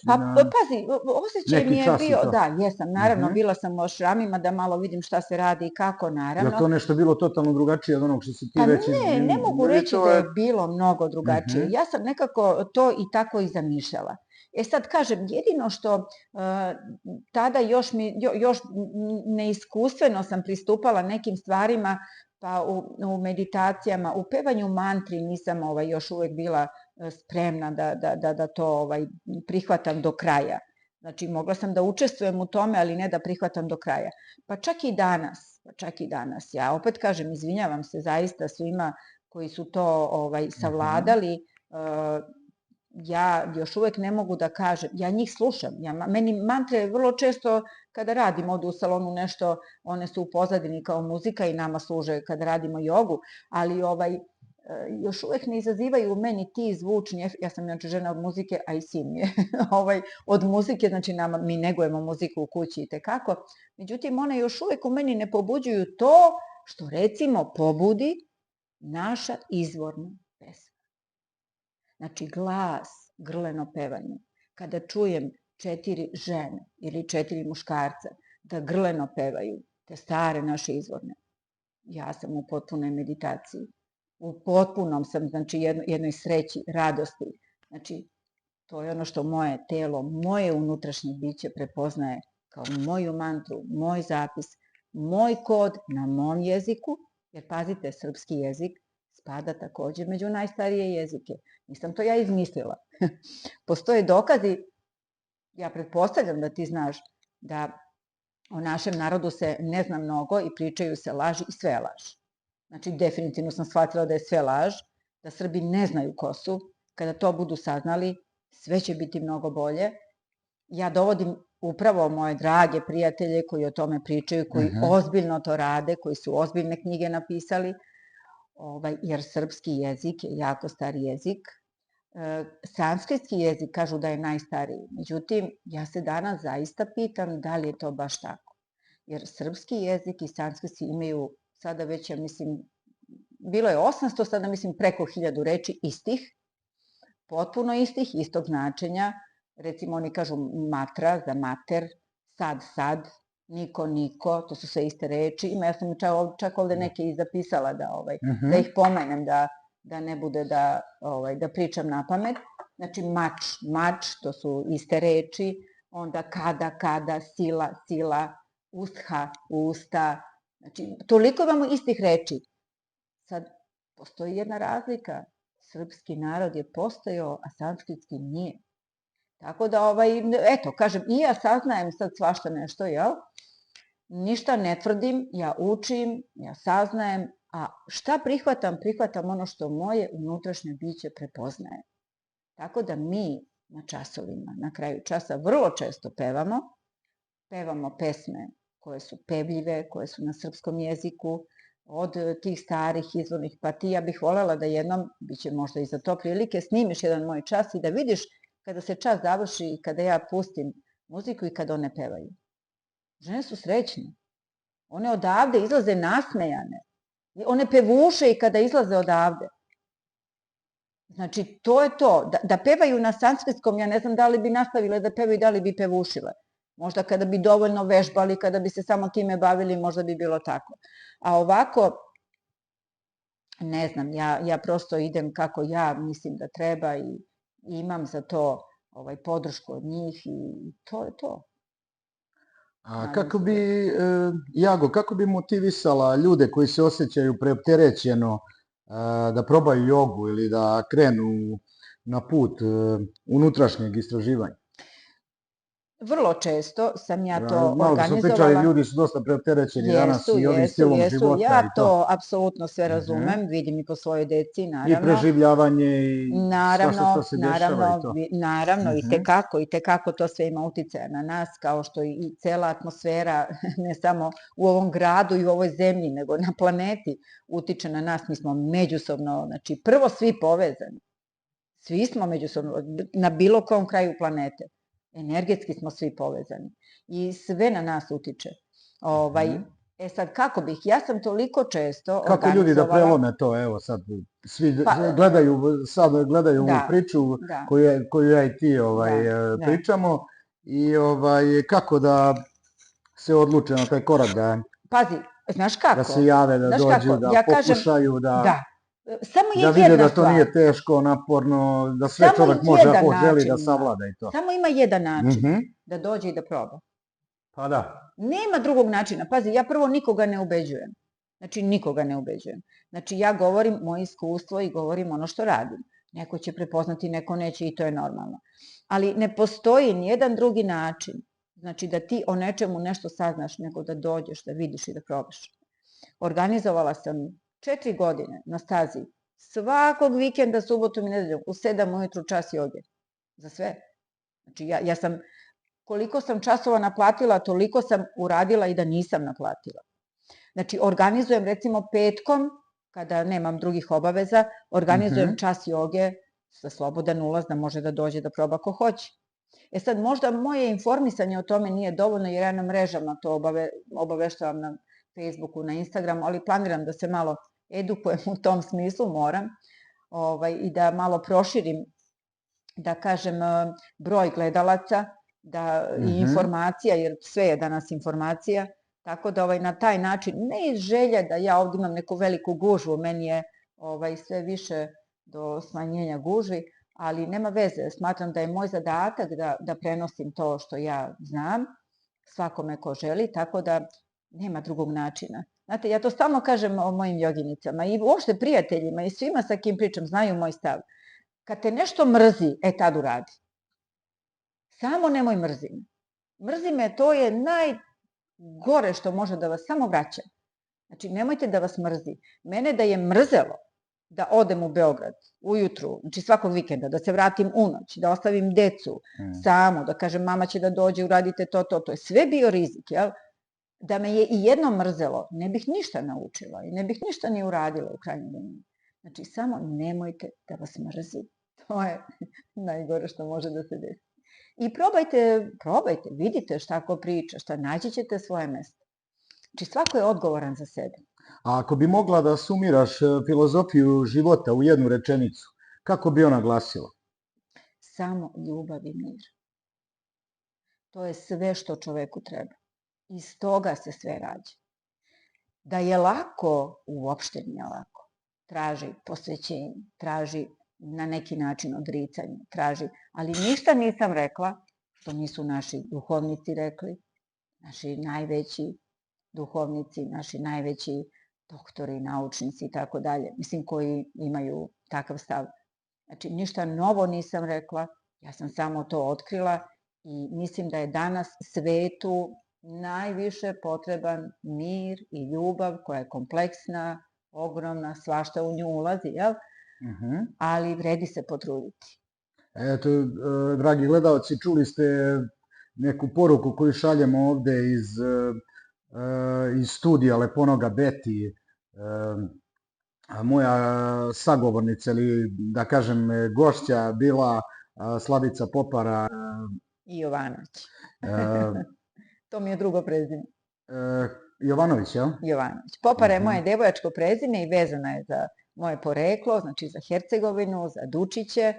Pa pazi, osjećaj mi je bio... Da, jesam. Naravno, bila sam u šramima da malo vidim šta se radi i kako, naravno.
Je to nešto bilo totalno drugačije od onog što si ti već...
Pa ne mogu reći da je bilo mnogo drugačije. Ja sam nekako to i tako i zamišljala. Sad kažem, jedino što tada još neiskustveno sam pristupala nekim stvarima, pa u meditacijama, u pevanju mantri nisam još uvek bila spremna da to prihvatam do kraja. Znači, mogla sam da učestvujem u tome, ali ne da prihvatam do kraja. Pa čak i danas. Ja opet kažem, izvinjavam se zaista svima koji su to savladali. Ja još uvek ne mogu da kažem, ja njih slušam, meni mantre vrlo često kada radim ovde u salonu nešto, one su u pozadini kao muzika i nama služe kada radimo jogu, ali još uvek ne izazivaju u meni ti zvučni, ja sam znači žena od muzike, a i sin je od muzike, znači mi negujemo muziku u kući i tekako, međutim one još uvek u meni ne pobuđuju to što recimo pobudi naša izvorna pesma. Znači, glas, grleno pevanje. Kada čujem 4 žene ili 4 muškarca da grleno pevaju, te stare naše izvorne, ja sam u potpunoj meditaciji. U potpunom sam, znači, jednoj sreći, radosti. Znači, to je ono što moje telo, moje unutrašnje biće prepoznaje kao moju mantru, moj zapis, moj kod na mom jeziku, jer pazite, srpski jezik spada takođe među najstarije jezike. Nisam to ja izmislila. Postoje dokazi, ja pretpostavljam da ti znaš da o našem narodu se ne zna mnogo i pričaju se laži i sve je laž. Znači, definitivno sam shvatila da je sve laž, da Srbi ne znaju ko su. Kada to budu saznali, sve će biti mnogo bolje. Ja dovodim upravo moje drage prijatelje koji o tome pričaju, koji ozbiljno to rade, koji su ozbiljne knjige napisali, jer srpski jezik je jako stari jezik. Sanskritski jezik kažu da je najstariji. Međutim, ja se danas zaista pitam da li je to baš tako. Jer srpski jezik i sanskritski imaju sada već, ja mislim, bilo je 800, sada mislim preko 1000 reči istih, potpuno istih, istog značenja. Recimo oni kažu matra za mater, sad, niko, to su sve iste reči. Ima, ja sam čak ovde neke i zapisala da ih pomenem, da ne bude da pričam na pamet. Znači mač, to su iste reči, onda kada, sila, ustha, usta. Znači, toliko imamo istih reči. Sad, postoji jedna razlika. Srpski narod je postojao, a sanskritski nije. Tako da, eto, kažem, i ja saznajem sad svašta nešto, jel? Ništa ne tvrdim, ja učim, ja saznajem, a šta prihvatam? Prihvatam ono što moje unutrašnje biće prepoznaje. Tako da mi na časovima, na kraju časa, vrlo često pevamo pesme koje su pevljive, koje su na srpskom jeziku, od tih starih izvornih, pa ti ja bih voljela da jednom, bit će možda i za to prilike, snimiš jedan moj čas i da vidiš kada se čas završi i kada ja pustim muziku i kada one pevaju. Žene su srećne. One odavde izlaze nasmejane. One pevuše i kada izlaze odavde. Znači, to je to. Da pevaju na sanskritskom, ja ne znam da li bi nastavile da pevaju i da li bi pevušile. Možda kada bi dovoljno vežbali, kada bi se samo time bavili, možda bi bilo tako. A ovako, ne znam, ja prosto idem kako ja mislim da treba i imam za to podršku od njih i to je to.
A kako bi motivisala ljude koji se osjećaju preopterećeno da probaju jogu ili da krenu na put unutrašnjeg istraživanja?
Vrlo često sam ja to
Malo smo pričali,
organizovala.
ljudi su dosta preopterećeni danas i ovim stilom života
Ja
i to.
to apsolutno sve razumem, vidim i po svojoj deci, naravno.
I preživljavanje i svašta što se dešava i to.
Naravno, i tekako to sve ima uticaja na nas, kao što i cela atmosfera, ne samo u ovom gradu i u ovoj zemlji, nego na planeti utiče na nas. Mi smo međusobno, znači prvo svi povezani. Svi smo međusobno, na bilo kom kraju planete. Energetski smo svi povezani i sve na nas utiče. Sad, kako bih? Ja sam toliko često organizovala...
Kako ljudi da prelome to, evo sad, svi gledaju ovu priču koju ja i ti pričamo i kako da se odluče na taj korak da...
Pazi, znaš kako?
Da se jave, da dođu, da pokušaju, da vide da to nije teško, naporno, da sve čovjek može ako želi da savlada i to.
Samo ima jedan način, da dođe i da proba.
Pa da.
Nema drugog načina. Pazi, ja prvo nikoga ne ubeđujem. Znači, nikoga ne ubeđujem. Znači, ja govorim moje iskustvo i govorim ono što radim. Neko će prepoznati, neko neće i to je normalno. Ali ne postoji nijedan drugi način, znači da ti o nečemu nešto saznaš, nego da dođeš, da vidiš i da probaš. Organizovala sam 4 godine na stazi, svakog vikenda, subotom i nedeljom, u 7 ujutru čas joge. Za sve. Znači, ja sam, koliko sam časova naplatila, toliko sam uradila i da nisam naplatila. Znači, organizujem recimo petkom, kada nemam drugih obaveza, organizujem čas joge za slobodan ulaz, da može da dođe da proba ko hoće. Sad, možda moje informisanje o tome nije dovoljno, jer ja na mrežama to obaveštavam na Facebooku, na Instagramu, ali planiram da se malo edukujem u tom smislu, moram, i da malo proširim, da kažem, broj gledalaca i informacija, jer sve je danas informacija, tako da na taj način, ne iz želje da ja ovdje imam neku veliku gužvu, meni je sve više do smanjenja gužvi, ali nema veze, smatram da je moj zadatak da prenosim to što ja znam, svakome ko želi, tako da nema drugog načina. Znate, ja to stalno kažem o mojim joginicama i uopšte prijateljima i svima sa kim pričam, znaju moj stav. Kad te nešto mrzi, tad uradi. Samo nemoj mrzi me. Mrzi me, to je najgore što može da vas samo vraća. Znači, nemojte da vas mrzi. Mene da je mrzelo da odem u Beograd ujutru, znači svakog vikenda, da se vratim u noć, da ostavim decu samu, da kažem mama će da dođe, uradite to, to je sve bio rizik, jel? Da me je i jedno mrzelo, ne bih ništa naučila i ne bih ništa ni uradila u krajnjoj liniji. Znači, samo nemojte da vas mrzi. To je najgore što može da se desi. I probajte, vidite šta ko priča, šta naći ćete svoje mesto. Znači, svako je odgovoran za sebe.
A ako bi mogla da sumiraš filozofiju života u jednu rečenicu, kako bi ona glasila?
Samo ljubav i mir. To je sve što čoveku treba. Iz toga se sve rađa. Da je lako, uopšte nije lako. Traži posvećenje, traži na neki način odricanje, traži, ali ništa nisam rekla što nisu naši duhovnici rekli, naši najveći duhovnici, naši najveći doktori, naučnici i tako dalje, mislim koji imaju takav stav. Znači, ništa novo nisam rekla, ja sam samo to otkrila i mislim da je danas svetu najviše potreban mir i ljubav koja je kompleksna, ogromna, svašta u nju ulazi, jel? Ali vredi se potruditi.
Eto, dragi gledalci, čuli ste neku poruku koju šaljemo ovde iz studija Leponoga Beti. Moja sagovornica ili da kažem gošća bila Slavica Popara
I Jovanović. To mi je drugo prezime.
Jovanović, jel?
Jovanović. Popara je moje devojačko prezime i vezana je za moje poreklo, znači za Hercegovinu, za Dučiće.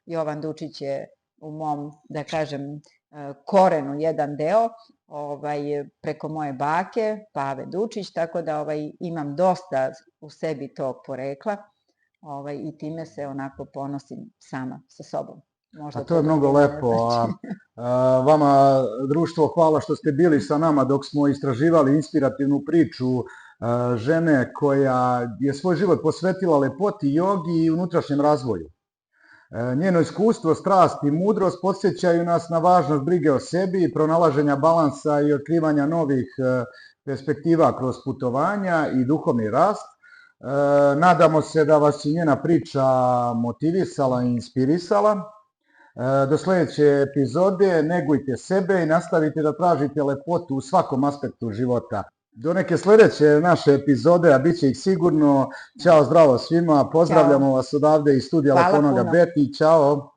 Jovan Dučić je u mom, da kažem, korenu jedan deo, preko moje bake, Pave Dučić, tako da imam dosta u sebi tog porekla i time se onako ponosim sama sa sobom.
A to je mnogo lepo. Vama, društvo, hvala što ste bili sa nama dok smo istraživali inspirativnu priču žene koja je svoj život posvetila lepoti, jogi i unutrašnjem razvoju. Njeno iskustvo, strast i mudrost podsjećaju nas na važnost brige o sebi, pronalaženja balansa i otkrivanja novih perspektiva kroz putovanja i duhovni rast. Nadamo se da vas je njena priča motivisala i inspirisala. Do sledeće epizode negujte sebe i nastavite da tražite lepotu u svakom aspektu života. Do neke sledeće naše epizode, a bit će ih sigurno. Ćao, zdravo svima, pozdravljamo vas odavde iz studija Leponoga Beti, ćao.